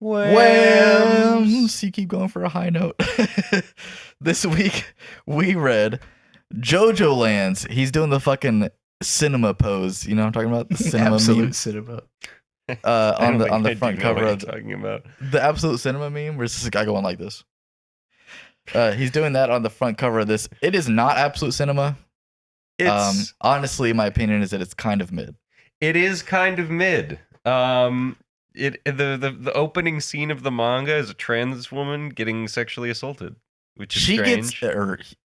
Whams! You keep going for a high note. This week we read JOJOLANDS. He's doing the fucking cinema pose. You know what I'm talking about? The cinema Absolute meme. cinema. On the front cover of talking about the absolute cinema meme, where it's just a guy going like this. He's doing that on the front cover of this. It is not absolute cinema. it's Honestly, my opinion is that it's kind of mid. it is kind of mid. The opening scene of the manga is a trans woman getting sexually assaulted, which is strange.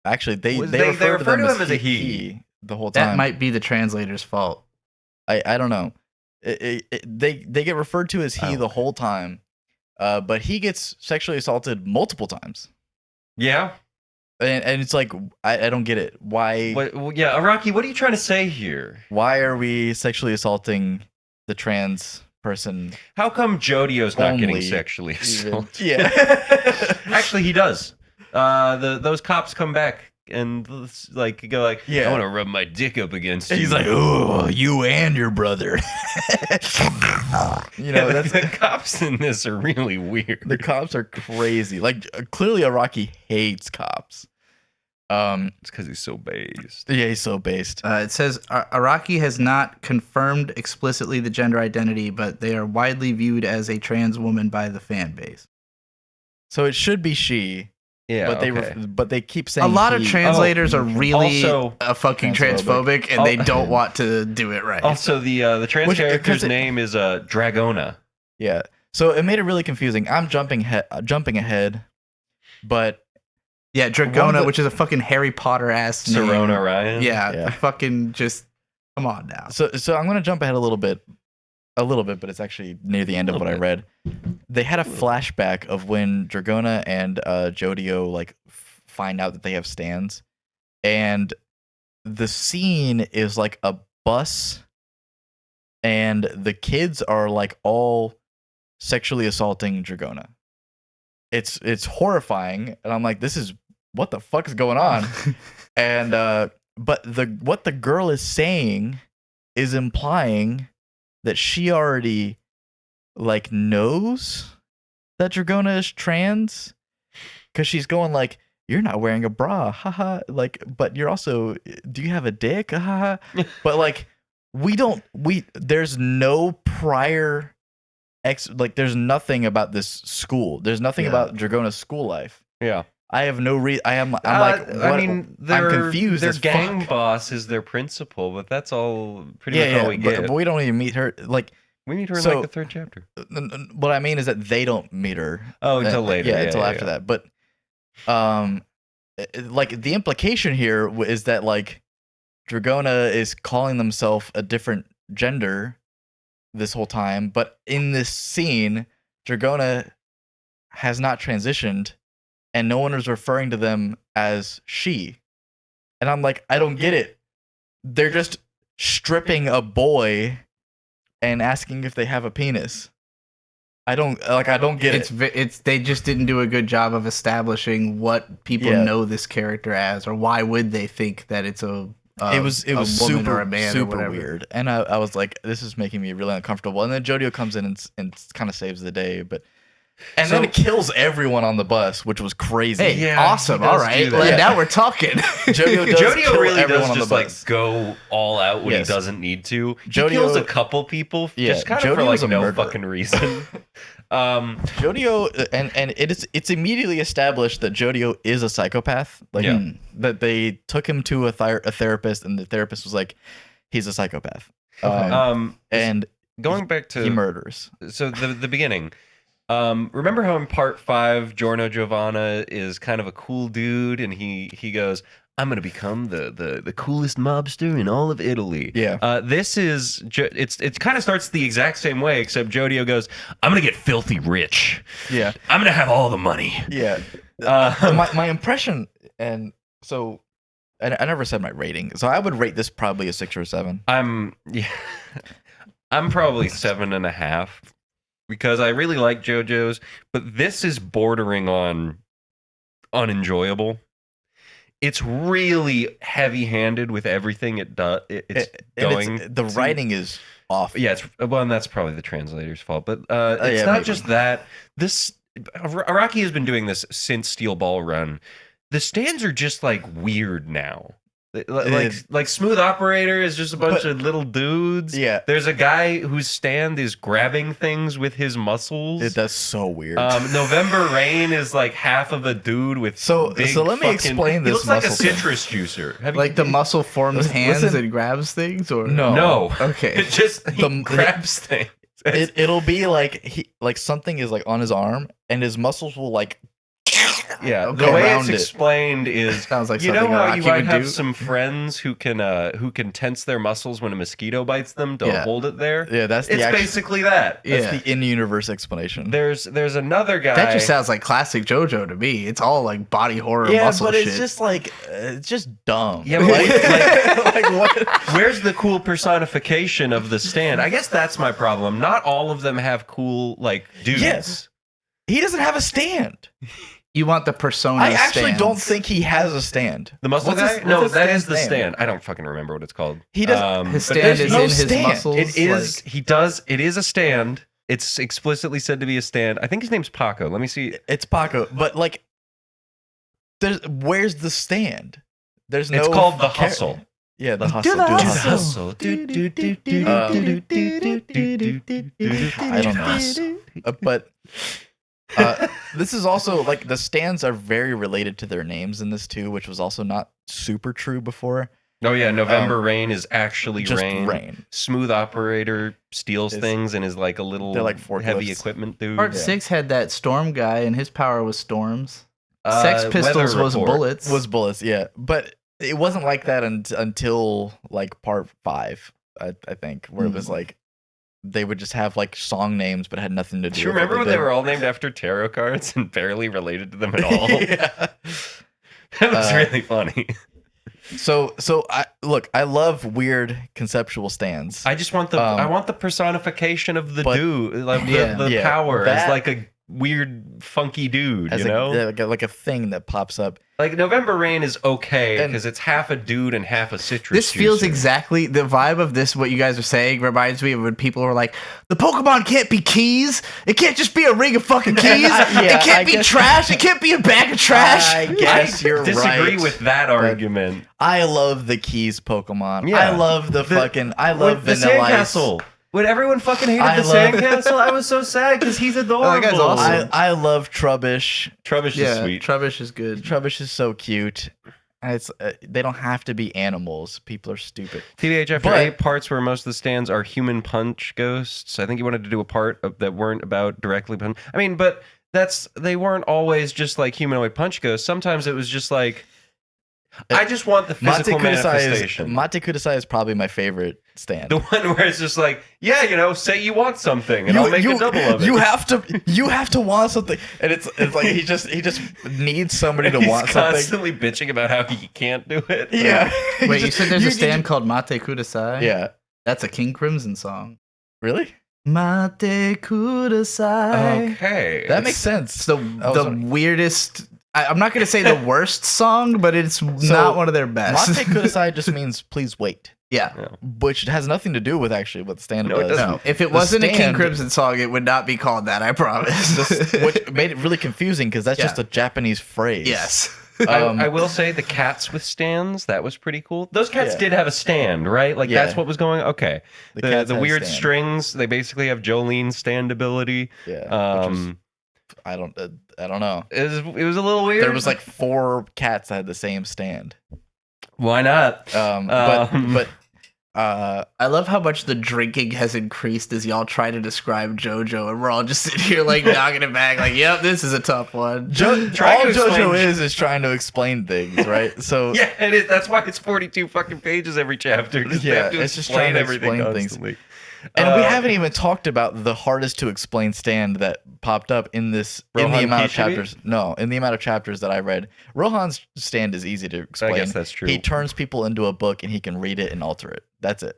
Actually, they refer refer to to him as a he the whole time. That might be the translator's fault. I don't know. They get referred to as he the whole time, but he gets sexually assaulted multiple times. Yeah. And it's like I don't get it. Why? Yeah, Araki, what are you trying to say here? Why are we sexually assaulting the trans person? How come Jodio's not getting Only sexually assaulted? Yeah. Actually, he does. Those cops come back and like go like, Yeah. I want to rub my dick up against you. He's like, oh, you and your brother. You know, that's the cops in this are really weird. the cops are crazy. Like clearly, Araki hates cops. It's because he's so based. Yeah, he's so based. It says Araki has not confirmed explicitly the gender identity, but they are widely viewed as a trans woman by the fan base. So it should be she. Yeah, but they keep saying A lot of he. translators are really Also fucking transphobic. transphobic, and they don't want to do it right. Also, the trans Which- character's 'cause it- name is Dragona. Yeah. So it made it really confusing. I'm jumping ahead, but Yeah, One Dragona, of the- which is a fucking Harry Potter ass name. Serona Ryan. Yeah, fucking just come on now. so I'm gonna jump ahead a little bit, but it's actually near the end of what I read. They had a flashback of when Dragona and Jodio like find out that they have stands, and the scene is like a bus, and the kids are like all sexually assaulting Dragona. It's horrifying, and I'm like, this is what the fuck is going on? And but what the girl is saying is implying that she already like knows that Dragona is trans, because she's going like, you're not wearing a bra, haha, like, but you're also, do you have a dick, haha? But like, there's no prior there's nothing about this school. There's nothing about Dragona's school life. Yeah. I have no reason. I'm like, what? I mean, I'm confused. Their as gang fuck. boss is their principal, but that's all pretty much all we get. But we don't even meet her. Like, We meet her in so- like the third chapter. what I mean is that they don't meet her. Oh, until later. Yeah, until after that. But, like the implication here is that like Dragona is calling themselves a different gender this whole time, but in this scene, Dragona has not transitioned, and no one is referring to them as she. And I'm like, I don't get it. They're just stripping a boy and asking if they have a penis. I don't get it. It's they just didn't do a good job of establishing what people know this character as, or why would they think that it's it was a woman super or a man or super whatever. weird, and I was like, this is making me really uncomfortable. And then Jodio comes in and kind of saves the day, but then it kills everyone on the bus, which was crazy. Hey, Yeah, awesome! he does All right, do that. now we're talking. Jodio Jodio really everyone does on the just like bus. go all out when Yes. he doesn't need to. He Jodio- kills a couple people just kind of for Jodio's like a no murderer. fucking reason. Jodio and it's immediately established that Jodio is a psychopath. Like that they took him to a therapist, and the therapist was like, he's a psychopath. And going back to he murders. So the beginning. Remember how in part 5 Giorno Giovanna is kind of a cool dude, and he goes, I'm gonna become the coolest mobster in all of Italy. Yeah. This is it kind of starts the exact same way, except Jodio goes, I'm gonna get filthy rich. Yeah. I'm gonna have all the money. Yeah. My impression, and so I never said my rating, so I would rate this probably a 6 or a 7. I'm probably 7.5 because I really like JoJo's, but this is bordering on unenjoyable. It's really heavy-handed with everything it does. The The writing is off. Yeah, and that's probably the translator's fault. But it's yeah, not maybe. just that. This Araki has been doing this since Steel Ball Run. The stands are just like weird now. Like Smooth Operator is just a bunch of little dudes. Yeah. There's a guy whose stand is grabbing things with his muscles. That's so weird. November Rain is like half of a dude with so big let me explain He this looks like a muscle thing. citrus juicer. Like the muscle forms hands Listen. and grabs things, or No. Okay. It just he The- grabs things. It'll be like something is like on his arm and his muscles will like Yeah, Okay. the way around it's it. explained is Sounds like you know something how you Araki might would have do. some friends who can tense their muscles when a mosquito bites them to Yeah. hold it there. Yeah, that's the It's actual, basically that. Yeah. that's the in-universe explanation. There's another guy. That just sounds like classic JoJo to me. It's all like body horror yeah, muscle but shit. it's just like it's just dumb. Yeah, but like what? where's the cool personification of the stand? I guess that's my problem. Not all of them have cool like dudes. Yes. He doesn't have a stand. You want the persona. I actually stands. don't think he has a stand. The muscle What's guy? his- No, what's his that is the stand's name? stand. I don't fucking remember what it's called. He doesn't- His but stand there's is no in his stand. muscles. It is. like- He does. It is a stand. It's explicitly said to be a stand. I think his name's Paco. Let me see. It's Paco, but like, where's the stand? There's no. It's called the hustle. Yeah, the hustle. the Do the hustle. hustle. I don't know. But this is also like the stands are very related to their names in this too, which was also not super true before. Oh yeah, November Rain is actually Just rain. rain. Smooth Operator steals Is- things and is like a little They're like heavy forklifts. equipment dude. Part Yeah. 6 had that storm guy, and his power was storms. Sex Pistols Weather was Report. bullets. Was bullets, yeah, but it wasn't like that until like part 5, I think, where it was like they would just have like song names but had nothing to do. Do you with remember what when they were all named after tarot cards and barely related to them at all? yeah. That was really funny. So I love weird conceptual stands. I just want I want the personification of the but- dude, like Yeah. the Yeah, power as that- like a weird funky dude, as you know? like a thing that pops up. Like November Rain is okay And- because it's half a dude and half a citrus. This feels juicer. exactly the vibe of this. What you guys are saying reminds me of when people were like, "The Pokemon can't be keys. It can't just be a ring of fucking keys. Yeah, it can't I be guess- trash. It can't be a bag of trash." I guess you're disagree right. with that argument. I love the keys Pokemon. Yeah. I love the fucking. I love the Vanilla Ice. sandcastle. When everyone fucking hated I the love- sandcastle, I was so sad because he's adorable. that guy's awesome. I love Trubbish. Trubbish is Yeah, sweet. Trubbish is good. Trubbish is so cute. And it's they don't have to be animals. People are stupid. TBH, after But- 8 parts where most of the stands are human punch ghosts, I think you wanted to do a part that weren't about directly punch. I mean, but they weren't always just like humanoid punch ghosts. Sometimes it was just like, I just want the physical manifestation. Mate Kudasai is probably my favorite stand. The one where it's just like, yeah, say you want something, and I'll make a double of it. You have to want something, and it's like he just needs somebody to He's want something. constantly bitching about how he can't do it. Yeah. Wait, you said there's a just- stand called Mate Kudasai? Yeah. That's a King Crimson song. Really? Mate Kudasai. Okay. That makes sense. It's the was wondering. weirdest. I'm not going to say the worst song, but it's not one of their best. Mate Kudasai just means please wait, yeah. which has nothing to do with actually what the stand No, it does. doesn't. No, if it The wasn't a King stand- Crimson song, it would not be called that. I promise. Which made it really confusing because that's Yeah. just a Japanese phrase. yes. I will say the cats with stands, that was pretty cool. Those cats Yeah. did have a stand, right? Like Yeah. that's what was going on. Okay. The The, cats the had a weird stand. strings, they basically have Jolene's stand ability. Yeah. which was- I don't know. It was a little weird. There was like 4 cats that had the same stand. why not? But I love how much the drinking has increased as y'all try to describe JoJo, and we're all just sitting here like knocking it back, like, "Yep, this is a tough one." Trying all to JoJo explain- is trying to explain things, right? So Yeah, it is. That's why it's 42 fucking pages every chapter. 'Cause they Yeah, have to it's just explain trying to everything explain things. constantly. and we haven't even talked about the hardest to explain stand that popped up in this in the Rohan amount of Kishibe? chapters. No, in the amount of chapters that I read. Rohan's stand is easy to explain. I guess that's true. He turns people into a book and he can read it and alter it. That's it.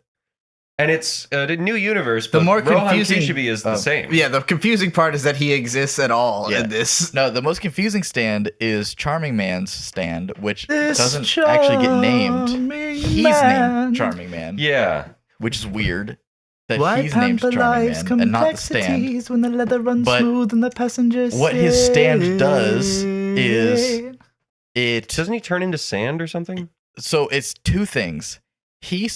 And it's a new universe, The but more Rohan confusing- Kishibe is the same. Yeah, the confusing part is that he exists at all Yeah. in this. No, the most confusing stand is Charming Man's stand, which doesn't actually get named. He's named Charming Man, Yeah. which is weird. that Why he's named pamper Charming life's Man and not the stand. complexities when the leather runs But smooth and the passengers what his stand does is it Doesn't he turn into sand or something? so it's two things. He's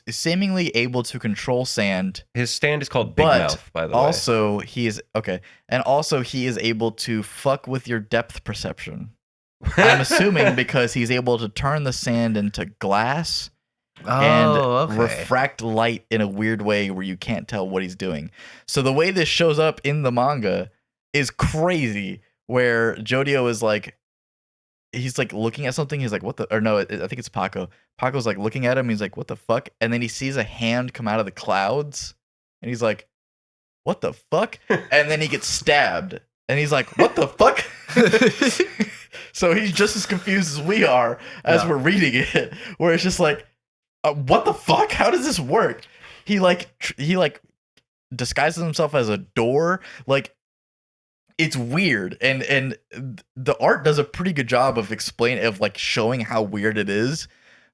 seemingly able to control sand. His stand is called Big But Mouth, by the way. also he is able to fuck with your depth perception. I'm assuming because he's able to turn the sand into glass and refract light in a weird way where you can't tell what he's doing. So the way this shows up in the manga is crazy, where Jodio is like, he's like looking at something. He's like, what the, or no, I think it's Paco. Paco's like looking at him. He's like, what the fuck? And then he sees a hand come out of the clouds and he's like, what the fuck? And then he gets stabbed and he's like, what the fuck? So he's just as confused as we are as we're reading it, where it's just like, what the fuck? How does this work? He disguises himself as a door. Like, it's weird, and the art does a pretty good job of showing how weird it is,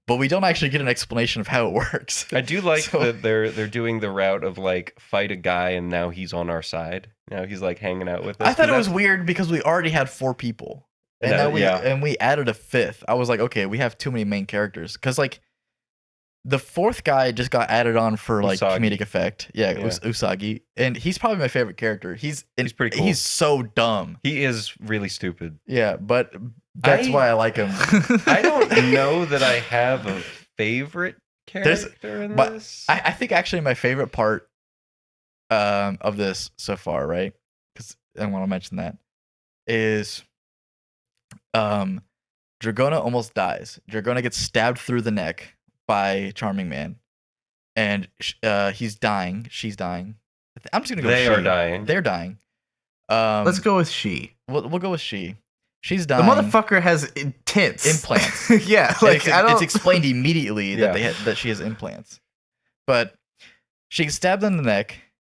but we don't actually get an explanation of how it works. I do like that they're doing the route of like fight a guy and now he's on our side. Now he's like hanging out with us. I thought it was weird because we already had 4 people, and we added a 5th. I was like, okay, we have too many main characters, because like the 4th guy just got added on for like Usagi. comedic effect. Yeah, Usagi, and he's probably my favorite character. He's pretty cool. He's so dumb. He is really stupid. Yeah, but that's why I like him. I don't know that I have a favorite character in this. I think actually my favorite part of this so far, right? Because I want to mention that is Dragona almost dies. Dragona gets stabbed through the neck by Charming Man, and he's dying. She's dying. I'm just gonna go. They are dying. They're dying. Let's go with she. We'll go with she. She's The dying. motherfucker has tits. Implants. Yeah, like it's explained immediately that she has implants, but she gets stabbed in the neck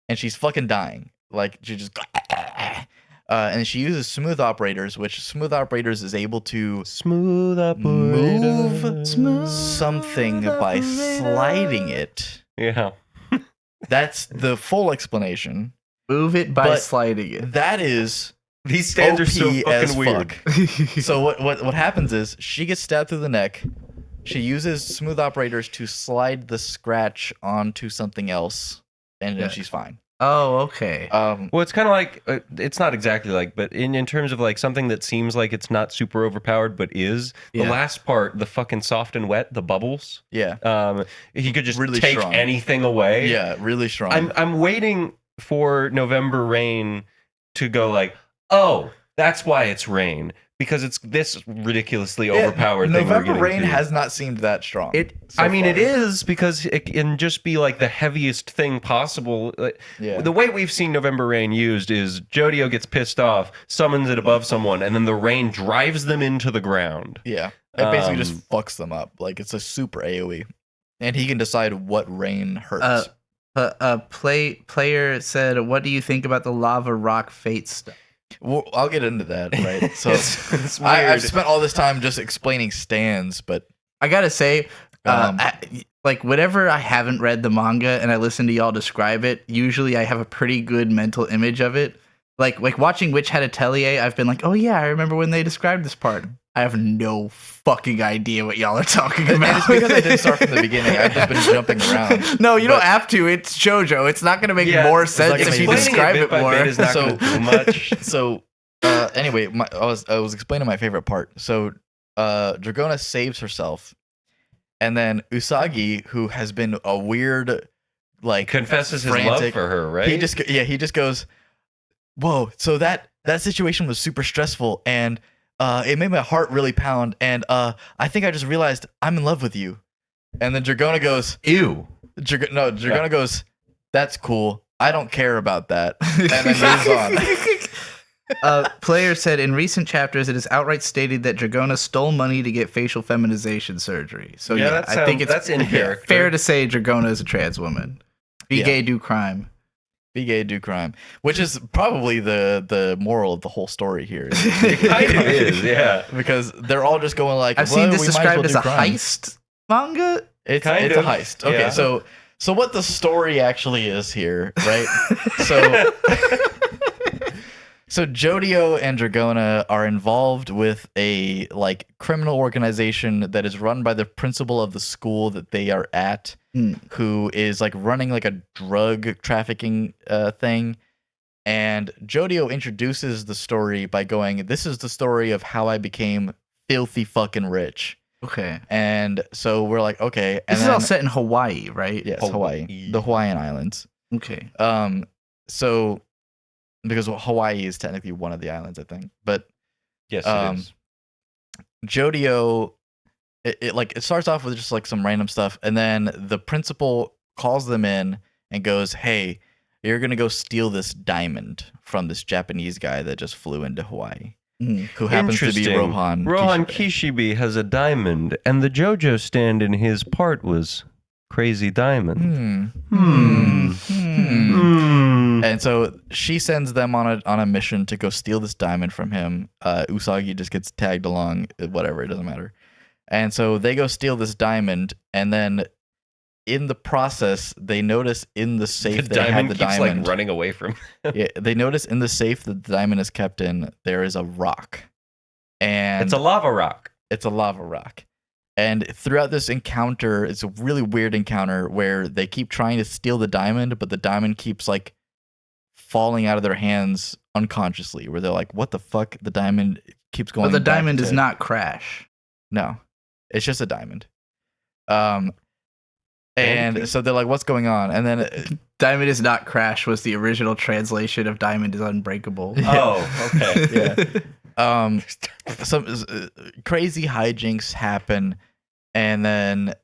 and she's fucking dying. Like she just and she uses smooth operators, which smooth operators is able to move something by sliding it. Yeah. That's the full explanation. Move it by sliding it. That is These stands are so fucking weird. So what happens is she gets stabbed through the neck. She uses smooth operators to slide the scratch onto something else, and then she's fine. Oh, okay. Well, it's kind of like it's not exactly like, but in terms of like something that seems like it's not super overpowered, but is the last part, the fucking soft and wet, the bubbles. Yeah. He could just Really take strong. anything away. Yeah, really strong. I'm waiting for November Rain to go like, oh, that's why it's rain, because it's this ridiculously overpowered thing. November Rain has not seemed that strong. It is because it can just be like the heaviest thing possible. The way we've seen November Rain used is Jodio gets pissed off, summons it above someone, and then the rain drives them into the ground. Yeah. It basically just fucks them up. Like, it's a super AoE. And he can decide what rain hurts. Player said, what do you think about the lava rock fate stuff? Well, I'll get into that, right? So it's weird. I've spent all this time just explaining stands, but I gotta say, like whenever I haven't read the manga and I listen to y'all describe it, usually I have a pretty good mental image of it. Like watching Witch Hat Atelier, I've been like, oh yeah, I remember when they described this part. I have no fucking idea what y'all are talking about. And it's because I didn't start from the beginning. I've just been jumping around. No, you don't have to. It's JoJo. It's not going to make more sense if you describe it more. Is not going to do much. So anyway, I was explaining my favorite part. So Dragona saves herself, and then Usagi, who has been a weird, like, confesses his frantic, love for her, right? He just goes, whoa. So that situation was super stressful, and it made my heart really pound, and I think I just realized I'm in love with you. And then Dragona goes, ew. Dragona goes, that's cool. I don't care about that. And then moves on. Player said, in recent chapters, it is outright stated that Dragona stole money to get facial feminization surgery. So I think it's in character. Fair to say Dragona is a trans woman. Be gay, do crime. Be gay, do crime. Which is probably the moral of the whole story here. It kind of is, yeah. Because they're all just going like, I've seen this described as a heist manga. It's a heist. Okay, yeah. so So what the story actually is here, right? So so Jodio and Dragona are involved with a like criminal organization that is run by the principal of the school that they are at, who is like running like a drug trafficking thing. And Jodio introduces the story by going, "This is the story of how I became filthy fucking rich." Okay. And so we're like, okay. And This is all set in Hawaii, right? Yes, Hawaii. The Hawaiian Islands. Okay. So because Hawaii is technically one of the islands, I think. But Yes, it is. Jodio, it starts off with just like some random stuff, and then the principal calls them in and goes, "Hey, you're gonna go steal this diamond from this Japanese guy that just flew into Hawaii." Who happens to be Rohan. Rohan Kishibe has a diamond, and the JoJo stand in his part was Crazy Diamond. And so she sends them on a mission to go steal this diamond from him. Usagi just gets tagged along, whatever, it doesn't matter. And so they go steal this diamond, and then in the process, they notice in the safe they have the keeps diamond. Like running away from them. Yeah, they notice in the safe that the diamond is kept in, there is a rock. And it's a lava rock. It's a lava rock. And throughout this encounter, it's a really weird encounter where they keep trying to steal the diamond, but the diamond keeps like falling out of their hands unconsciously, where they're like, what the fuck? The diamond keeps going. But the diamond does not crash. No, it's just a diamond. And so they're like, what's going on? And then diamond is not crash was the original translation of diamond is unbreakable. Oh, okay. Yeah. Some crazy hijinks happen, and then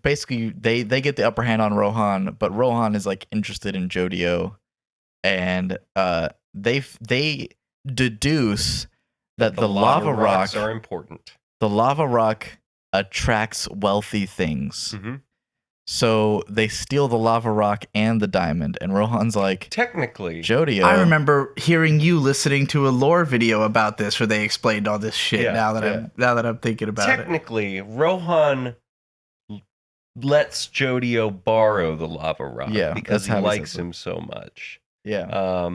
basically they get the upper hand on Rohan, but Rohan is like interested in Jodio, and they deduce that the lava rock are important. The lava rock attracts wealthy things. Mm-hmm. So they steal the lava rock and the diamond, and Rohan's like, technically, Jodio. I remember hearing you listening to a lore video about this where they explained all this shit. Yeah, now that I'm thinking about technically, Rohan lets Jodio borrow the lava rock because he likes him so much. Yeah.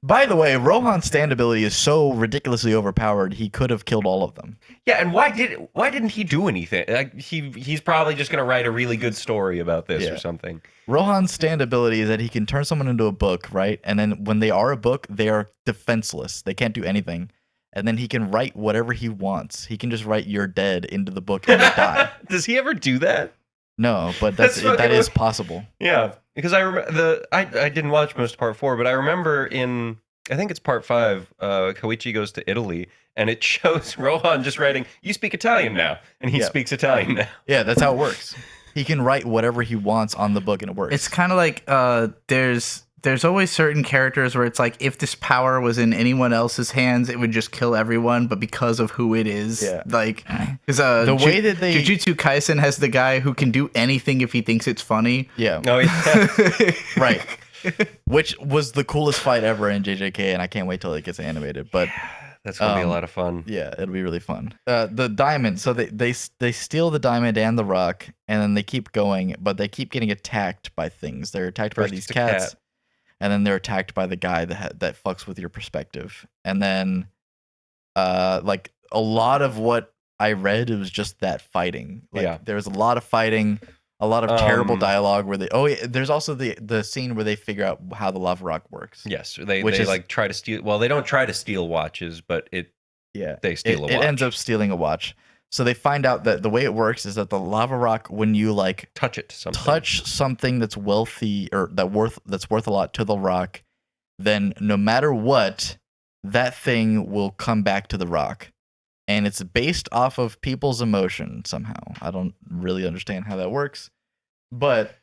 By the way, Rohan's stand ability is so ridiculously overpowered, he could have killed all of them. Yeah, and why didn't he do anything? Like, he's probably just gonna write a really good story about this or something. Rohan's stand ability is that he can turn someone into a book, right? And then when they are a book, they are defenseless. They can't do anything. And then he can write whatever he wants. He can just write "you're dead" into the book and they die. Does he ever do that? No, but that is possible. Yeah, because I remember I didn't watch most of part 4, but I remember I think it's part 5. Koichi goes to Italy, and it shows Rohan just writing, "You speak Italian now," and he speaks Italian now. Yeah, that's how it works. He can write whatever he wants on the book, and it works. It's kind of like there's always certain characters where it's like if this power was in anyone else's hands, it would just kill everyone. But because of who it is, like because the way that they Jujutsu Kaisen has the guy who can do anything if he thinks it's funny. Yeah. Oh yeah. Right. Which was the coolest fight ever in JJK, and I can't wait till it gets animated. But that's gonna be a lot of fun. Yeah, it'll be really fun. The diamond. So they steal the diamond and the rock, and then they keep going, but they keep getting attacked by things. They're attacked by these cats. And then they're attacked by the guy that fucks with your perspective. And then, like, a lot of what I read, it was just that fighting. Like, there was a lot of fighting, a lot of terrible dialogue where there's also the scene where they figure out how the lava rock works. Yes, they like try to steal. Well, they don't try to steal watches, but they steal a watch. It ends up stealing a watch. So they find out that the way it works is that the lava rock, when you like touch something that's wealthy or that's worth a lot to the rock, then no matter what, that thing will come back to the rock. And it's based off of people's emotion somehow. I don't really understand how that works, but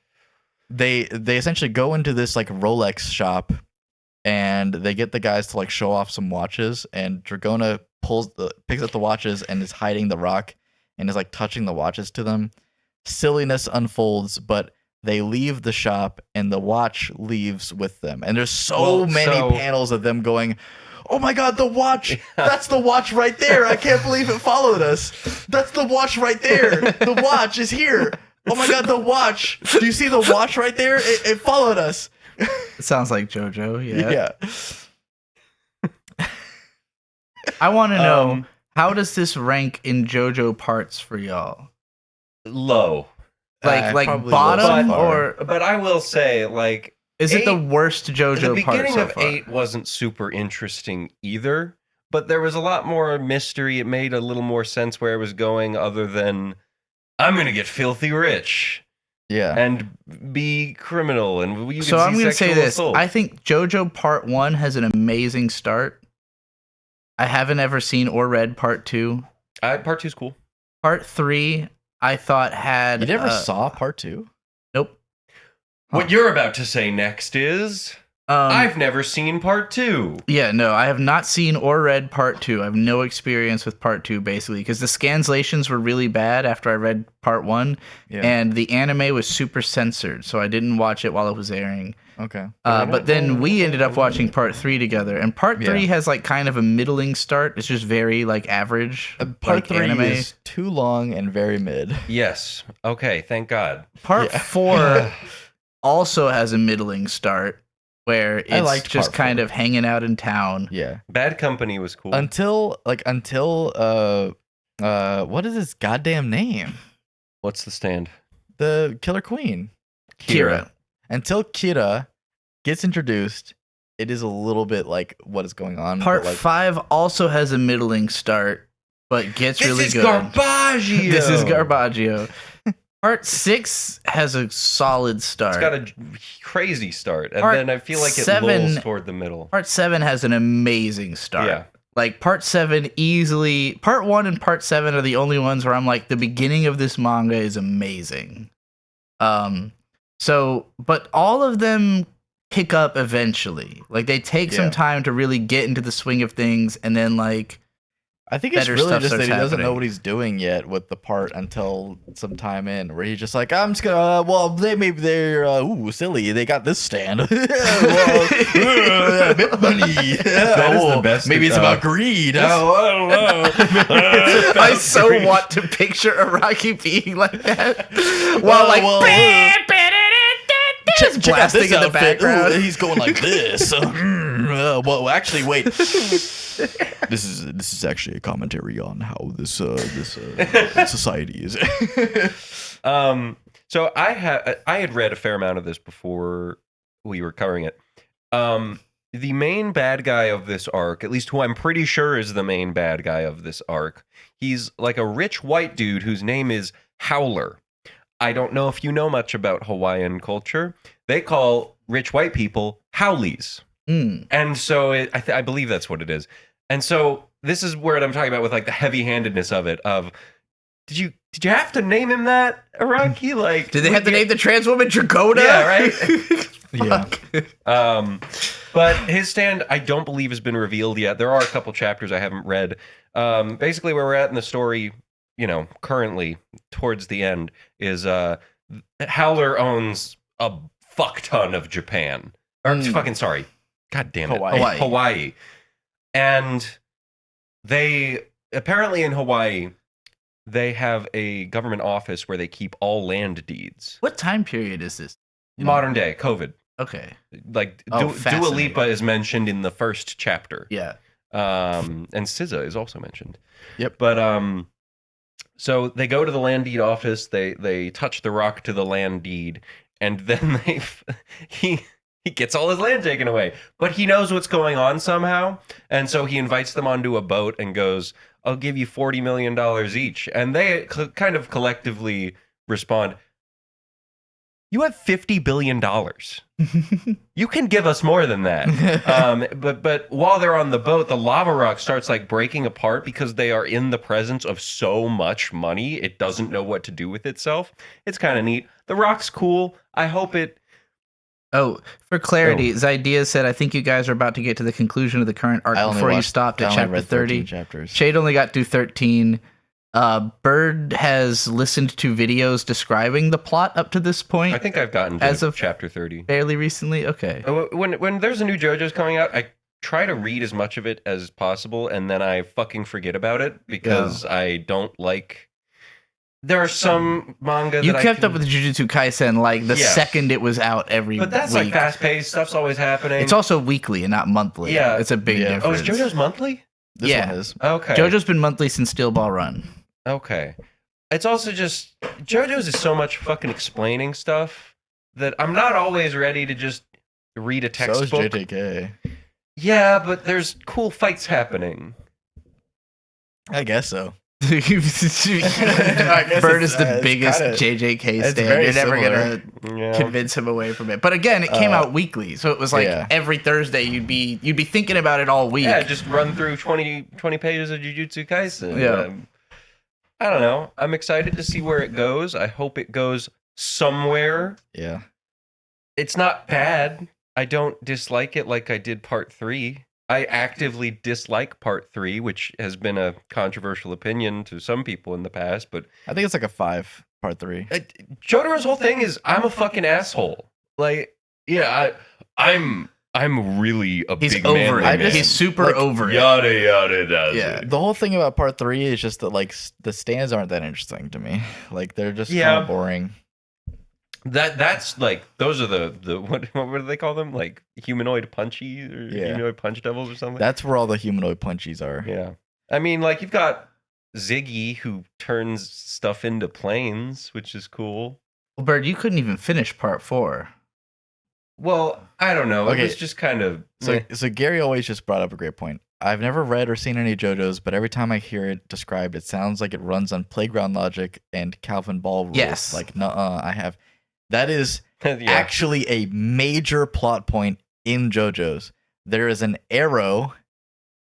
they essentially go into this like Rolex shop, and they get the guys to like show off some watches, and Dragona picks up the watches and is hiding the rock and is like touching the watches to them. Silliness unfolds, but they leave the shop and the watch leaves with them. And there's so many panels of them going, "Oh my god, the watch! That's the watch right there! I can't believe it followed us! That's the watch right there! The watch is here!" Oh my god, the watch! Do you see the watch right there? It followed us. It sounds like JoJo. Yeah. I want to know, how does this rank in JoJo parts for y'all? Low. Like probably bottom low so far. or But I will say, like, is it the 8 worst JoJo the part beginning so of far? 8 wasn't super interesting either, but there was a lot more mystery. It made a little more sense where it was going, other than I'm gonna get filthy rich Yeah. and be criminal, and you can So see I'm going to say sexual this. assault. I think JoJo Part 1 has an amazing start. I haven't ever seen or read Part 2. Part 2's cool. Part 3, I thought had... You never saw part 2? Nope. What you're about to say next is I've never seen part 2. Yeah, no, I have not seen or read Part 2. I have no experience with Part 2, basically, because the scanslations were really bad after I read Part 1, and the anime was super censored, so I didn't watch it while it was airing. Okay. But then we ended up watching Part 3 together, and Part 3 Yeah. has like kind of a middling start. It's just very like average. Part like 3 anime. is too long and very mid. Yes. Okay, thank God. Part Yeah. 4 also has a middling start where I it's liked just Part kind 4. of hanging out in town. Yeah. Bad Company was cool. Until what is his goddamn name? What's the stand? The Killer Queen. Kira. Until Kira gets introduced, it is a little bit like what is going on. Part but, like, 5 also has a middling start, but gets This really is good. Garbaggio. This is Garbaggio. Part 6 has a solid start. It's got a crazy start, and Part then I feel like it 7 lulls toward the middle. Part 7 has an amazing start. Yeah. Like Part 7 easily, Part 1 and Part 7 are the only ones where I'm like, the beginning of this manga is amazing. So, but all of them pick up eventually. Like they take some Yeah. time to really get into the swing of things, and then like I think it's better really stuff just that he starts doesn't know happening. what he's doing yet with the part until some time in, where he's just like, I'm just gonna, well, they're silly. They got this stand. Bit money. That is the best, Maybe it's about greed. Oh, I don't know. I so want to picture Araki being like that. While like just Check out blasting this in the outfit. background. He's going like this. Well, actually, wait. This is actually a commentary on how this society is. So I had read a fair amount of this before we were covering it. The main bad guy of this arc, at least who I'm pretty sure is the main bad guy of this arc, he's like a rich white dude whose name is Howler. I don't know if you know much about Hawaiian culture. They call rich white people Howlies. And so I believe that's what it is. And so this is where I'm talking about with like the heavy-handedness of it. Of did you have to name him that, Araki? Like, did they have to name the trans woman Dragona? Yeah, right. Yeah. But his stand, I don't believe, has been revealed yet. There are a couple chapters I haven't read. Basically, where we're at in the story, currently towards the end, is Howler owns a fuck ton of Japan. Or fucking sorry. God damn it. Hawaii. And they apparently in Hawaii, they have a government office where they keep all land deeds. What time period is this? Modern day, COVID. Okay. Like Dua fascinating. Lipa is mentioned in the first chapter. Yeah. And SZA is also mentioned. Yep. But so they go to the land deed office, they touch the rock to the land deed, and then he gets all his land taken away. But he knows what's going on somehow, and so he invites them onto a boat and goes, I'll give you $40 million each. And they kind of collectively respond, you have $50 billion. You can give us more than that. But while they're on the boat, the lava rock starts like breaking apart because they are in the presence of so much money. It doesn't know what to do with itself. It's kind of neat. The rock's cool. I hope it... Oh, for clarity, Zidea said, I think you guys are about to get to the conclusion of the current arc before you stopped at chapter 30. Chapters. Shade only got through 13. Bird has listened to videos describing the plot up to this point. I think I've gotten to as of chapter 30. Fairly recently? Okay. When there's a new JoJo's coming out, I try to read as much of it as possible, and then I fucking forget about it because I don't like There are some manga You that kept up with Jujutsu Kaisen like the Yes. second it was out every but that's week. like fast paced. Stuff's always happening. It's also weekly and not monthly. Yeah. It's a big Yeah. Oh, difference. is JoJo's monthly? This Yeah. one is. Okay. JoJo's been monthly since Steel Ball Run. Okay. It's also just JoJo's is so much fucking explaining stuff that I'm not always ready to just read a So is textbook. JJK. Yeah, but there's cool fights happening. I guess so. Bird is the biggest JJK it's stan. very You're never similar. gonna Yeah. convince him away from it. But again, it came out weekly, so it was like yeah. every Thursday you'd be thinking about it all week. Yeah, just run through 20 pages of Jujutsu Kaisen. Yeah. I don't know. I'm excited to see where it goes. I hope it goes somewhere. Yeah. It's not bad. I don't dislike it like I did part 3. I actively dislike part 3, which has been a controversial opinion to some people in the past, but I think it's like a 5, part 3. Jotaro's whole thing is I'm a fucking asshole. Like, yeah, I'm really a He's big over manly it. man. He's super like, over it. Yada yada does Yeah. it. The whole thing about part 3 is just that like the stands aren't that interesting to me. Like they're just Yeah. kind of boring. That's like those are the what do they call them? Like humanoid punchy or Yeah. humanoid punch devils or something. That's where all the humanoid punchies are. Yeah. I mean, like you've got Ziggy who turns stuff into planes, which is cool. Well, Bird, you couldn't even finish part 4. Well, I don't know. Okay. It was just kind of So Gary always just brought up a great point. I've never read or seen any JoJo's, but every time I hear it described, it sounds like it runs on playground logic and Calvin Ball rules. Yes. Like, nuh-uh, I have. That is yeah. actually a major plot point in JoJo's. There is an arrow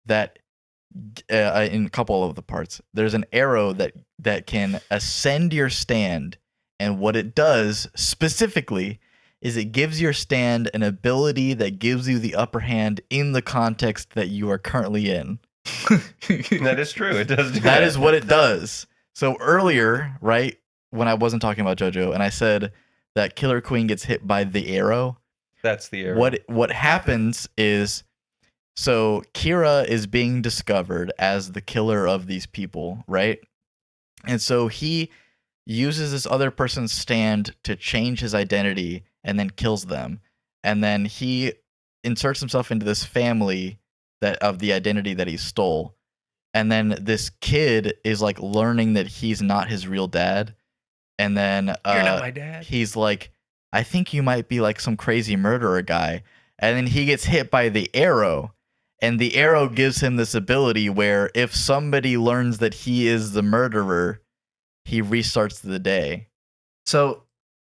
that, in a couple of the parts, there's an arrow that can ascend your stand, and what it does specifically is it gives your stand an ability that gives you the upper hand in the context that you are currently in. That is true. It does do That is what it does. So earlier, right, when I wasn't talking about JoJo, and I said that Killer Queen gets hit by the arrow, That's the error. what happens is, so Kira is being discovered as the killer of these people, right? And so he uses this other person's stand to change his identity and then kills them. And then he inserts himself into this family that of the identity that he stole. And then this kid is like learning that he's not his real dad. And then You're not my dad. he's like, I think you might be like some crazy murderer guy. And then he gets hit by the arrow. And the arrow gives him this ability where if somebody learns that he is the murderer, he restarts the day. So,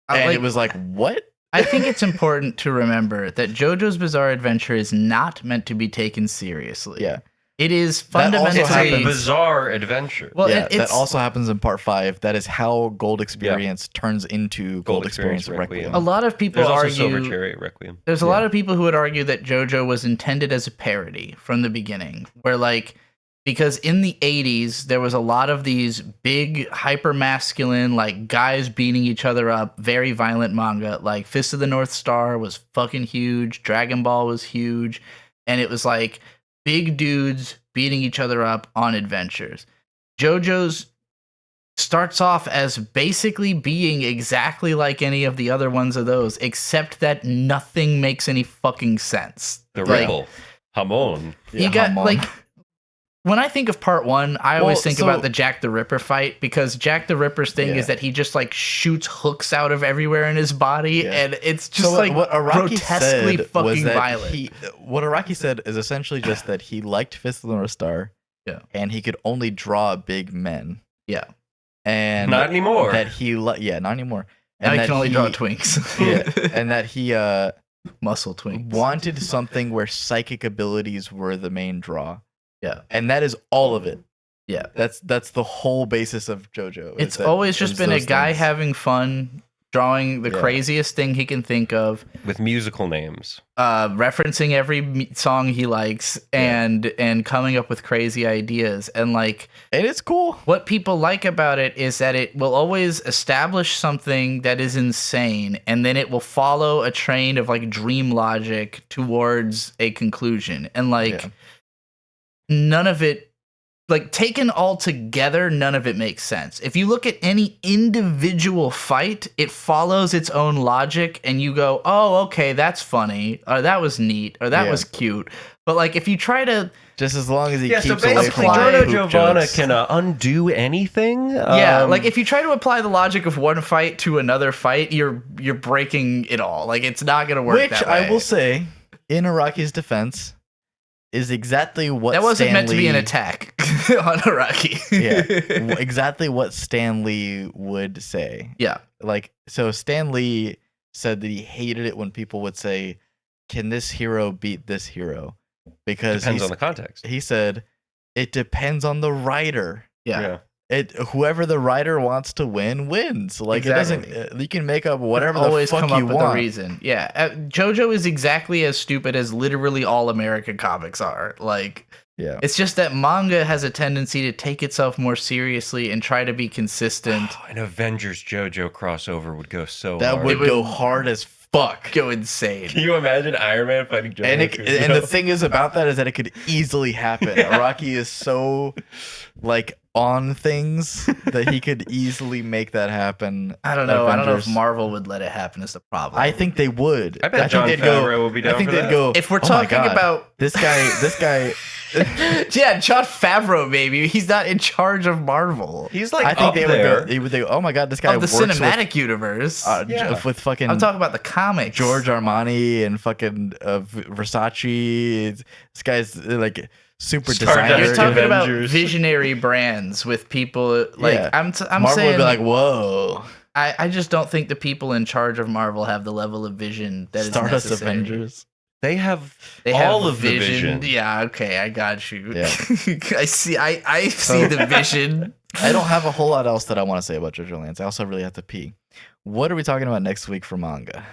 And it was like, what? I think it's important to remember that JoJo's Bizarre Adventure is not meant to be taken seriously. Yeah. It is That also It's a fundamentally happens- bizarre adventure. well. Yeah, It's that also happens in part 5. That is how Gold Experience turns into Gold Experience Requiem. a lot of people There's also Silver argue. Chariot Requiem. There's a lot of people who would argue that JoJo was intended as a parody from the beginning, where like because in the 80s there was a lot of these big hyper masculine like guys beating each other up, very violent manga. Like Fist of the North Star was fucking huge, Dragon Ball was huge, and it was like big dudes beating each other up on adventures. JoJo's starts off as basically being exactly like any of the other ones of those, except that nothing makes any fucking sense. The Like, Ripple. Hamon. you got Hamon. like when I think of part 1, I always Well, think so- about the Jack the Ripper fight because Jack the Ripper's thing Yeah. is that he just like shoots hooks out of everywhere in his body, Yeah. and it's just So like what Araki grotesquely said was fucking that violent. what Araki said is essentially just that he liked Fist of the North Star. Yeah. And he could only draw big men. Yeah. And Not anymore. That he not anymore. Now And he that can only draw twinks. Yeah, and that he Muscle twinks. wanted something where psychic abilities were the main draw. Yeah. And that is all of it. Yeah. That's the whole basis of JoJo. is It's that- always just is been a those guy things. having fun, drawing the Yeah. craziest thing he can think of, With musical names. referencing every song he likes, and coming up with crazy ideas. And like And it's cool. what people like about it is that it will always establish something that is insane, and then it will follow a train of like dream logic towards a conclusion. And like Yeah. none of it like taken all together, none of it makes sense. If you look at any individual fight, it follows its own logic, and you go, "Oh, okay, that's funny," or "That was neat," or "That was cute." But like, if you try to just as long as he Yeah, so keeps away basically, from Giorno poop Giovanna jokes. can undo anything. like if you try to apply the logic of one fight to another fight, you're breaking it all. Like it's not gonna work. Which that way. I will say, in Araki's defense, is exactly what that wasn't Stan meant to be an Lee- attack on Araki. Yeah, exactly what Stan Lee would say. Yeah. Like, so Stan Lee said that he hated it when people would say, "Can this hero beat this hero?" Because depends on the context. he said it depends on the writer. Yeah. Whoever the writer wants to win wins. Like Exactly. it doesn't. You can make up whatever Always the fuck come up you with a want. reason. Yeah. JoJo is exactly as stupid as literally all American comics are. Like, Yeah. it's just that manga has a tendency to take itself more seriously and try to be consistent. An Avengers JoJo crossover would go so That hard. would go hard as fuck. Go insane. Can you imagine Iron Man fighting JoJo? And the thing is about that is that it could easily happen. Araki is so like on things that he could easily make that happen. I don't know. I don't know if Avengers. Marvel would let it happen. Is the problem? I think they would. I bet think Jon they'd Favreau will be down I think for they'd that. go. if we're "Oh my talking God, about this guy. yeah, Jon Favreau, maybe he's not in charge of Marvel He's like I think up they there. would go. Oh my God, this guy of the works cinematic universe. with fucking I'm talking about the comics. George Armani and fucking Versace. This guy's like super Stardust designer. You're talking about Avengers. visionary brands with people like Yeah. I'm Marvel saying would be like, whoa, I just don't think the people in charge of Marvel have the level of vision that is Stardust necessary. Avengers. They have They all have of the vision. Yeah, okay, I got you. Yeah. I see the vision. I don't have a whole lot else that I want to say about JoJoLands. I also really have to pee. What are we talking about next week for manga?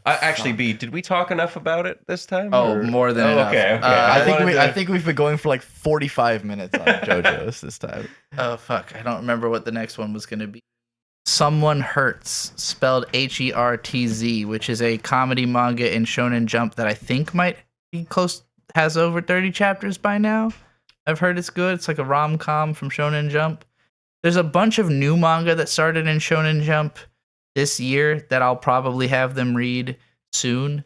Actually, B, did we talk enough about it this time? Oh, or- more than enough. Okay. I think we've been going for like 45 minutes on JoJo's this time. Oh fuck, I don't remember what the next one was going to be. Someone Hertz, spelled Hertz, which is a comedy manga in Shonen Jump that I think might be close, has over 30 chapters by now. I've heard it's good. It's like a rom-com from Shonen Jump. There's a bunch of new manga that started in Shonen Jump this year that I'll probably have them read soon.